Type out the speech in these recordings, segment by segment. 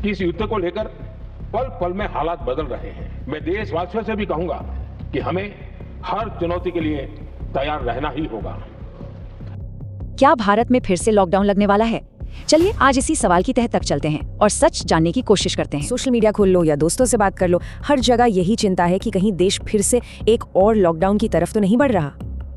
कि इस युद्ध को लेकर पल पल में हालात बदल रहे हैं। मैं देशवासियों से भी कहूंगा कि हमें हर चुनौती के लिए तैयार रहना ही होगा। क्या भारत में फिर से लॉकडाउन लगने वाला है? चलिए आज इसी सवाल की तह तक चलते हैं और सच जानने की कोशिश करते हैं। सोशल मीडिया खोल लो या दोस्तों से बात कर लो, हर जगह यही चिंता है कि कहीं देश फिर से एक और लॉकडाउन की तरफ तो नहीं बढ़ रहा।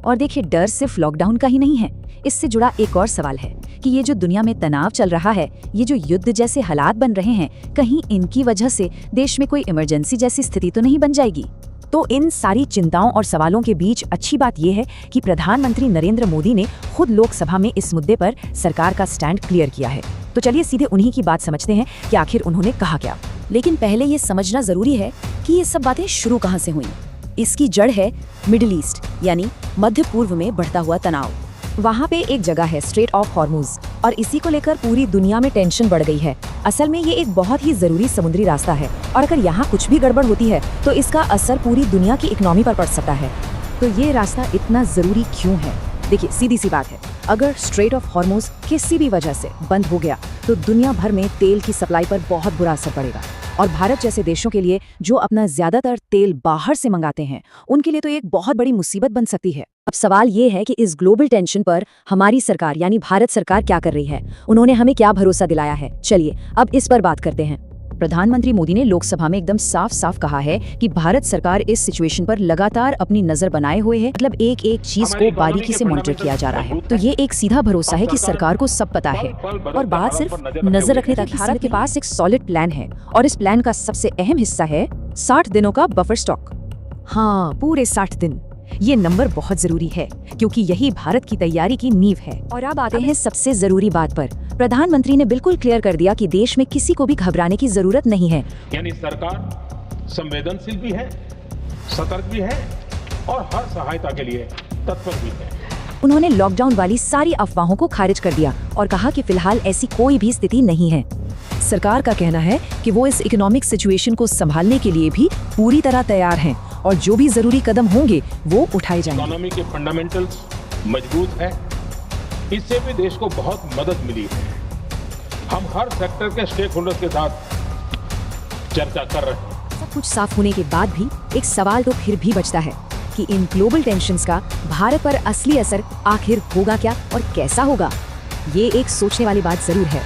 और देखिए, डर सिर्फ लॉकडाउन का ही नहीं है, इससे जुड़ा एक और सवाल है कि ये जो दुनिया में तनाव चल रहा है, ये जो युद्ध जैसे हालात बन रहे हैं, कहीं इनकी वजह से देश में कोई इमरजेंसी जैसी स्थिति तो नहीं बन जाएगी। तो इन सारी चिंताओं और सवालों के बीच अच्छी बात यह है कि प्रधानमंत्री नरेंद्र मोदी ने खुद लोकसभा में इस मुद्दे पर सरकार का स्टैंड क्लियर किया है। तो चलिए सीधे उन्हीं की बात समझते हैं कि आखिर उन्होंने कहा क्या। लेकिन पहले ये समझना जरूरी है कि ये सब बातें शुरू कहाँ से हुई। इसकी जड़ है मिडिल ईस्ट यानी मध्य पूर्व में बढ़ता हुआ तनाव। वहाँ पे एक जगह है स्ट्रेट ऑफ हॉर्मुज और इसी को लेकर पूरी दुनिया में टेंशन बढ़ गई है। असल में ये एक बहुत ही जरूरी समुद्री रास्ता है और अगर यहाँ कुछ भी गड़बड़ होती है तो इसका असर पूरी दुनिया की इकोनॉमी पर पड़ सकता है। तो ये रास्ता इतना जरूरी क्यों है? देखिए, सीधी सी बात है, अगर स्ट्रेट ऑफ हॉर्मुज किसी भी वजह से बंद हो गया तो दुनिया भर में तेल की सप्लाई पर बहुत बुरा असर पड़ेगा। और भारत जैसे देशों के लिए जो अपना ज्यादातर तेल बाहर से मंगाते हैं, उनके लिए तो एक बहुत बड़ी मुसीबत बन सकती है। अब सवाल ये है कि इस ग्लोबल टेंशन पर हमारी सरकार यानी भारत सरकार क्या कर रही है, उन्होंने हमें क्या भरोसा दिलाया है। चलिए अब इस पर बात करते हैं। प्रधानमंत्री मोदी ने लोकसभा में एकदम साफ साफ कहा है कि भारत सरकार इस सिचुएशन पर लगातार अपनी नजर बनाए हुए है, मतलब एक एक चीज को बारीकी से मॉनिटर किया जा रहा है। तो ये एक सीधा भरोसा है कि सरकार को सब पता है और बात सिर्फ नजर रखने तक। भारत के पास एक सॉलिड प्लान है और इस प्लान का सबसे अहम हिस्सा है 60 दिनों का बफर स्टॉक। हाँ, पूरे 60 दिन। ये नंबर बहुत जरूरी है क्योंकि यही भारत की तैयारी की नींव है। और अब आते हैं सबसे जरूरी बात पर। प्रधानमंत्री ने बिल्कुल क्लियर कर दिया कि देश में किसी को भी घबराने की जरूरत नहीं है। यानी सरकार संवेदनशील भी है, सतर्क भी है और हर सहायता के लिए तत्पर भी है। उन्होंने लॉकडाउन वाली सारी अफवाहों को खारिज कर दिया और कहा कि फिलहाल ऐसी कोई भी स्थिति नहीं है। सरकार का कहना है कि वो इस इकोनॉमिक सिचुएशन को संभालने के लिए भी पूरी तरह तैयार हैं और जो भी जरूरी कदम होंगे वो उठाए जाएंगे। इकोनॉमी के फंडामेंटल्स मजबूत है, इससे भी देश को बहुत मदद मिली है। हम हर सेक्टर के स्टेक होल्डर्स के साथ चर्चा कर रहे हैं। सब कुछ साफ होने के बाद भी एक सवाल तो फिर भी बचता है कि इन ग्लोबल टेंशंस का भारत पर असली असर आखिर होगा क्या और कैसा होगा। ये एक सोचने वाली बात जरूर है।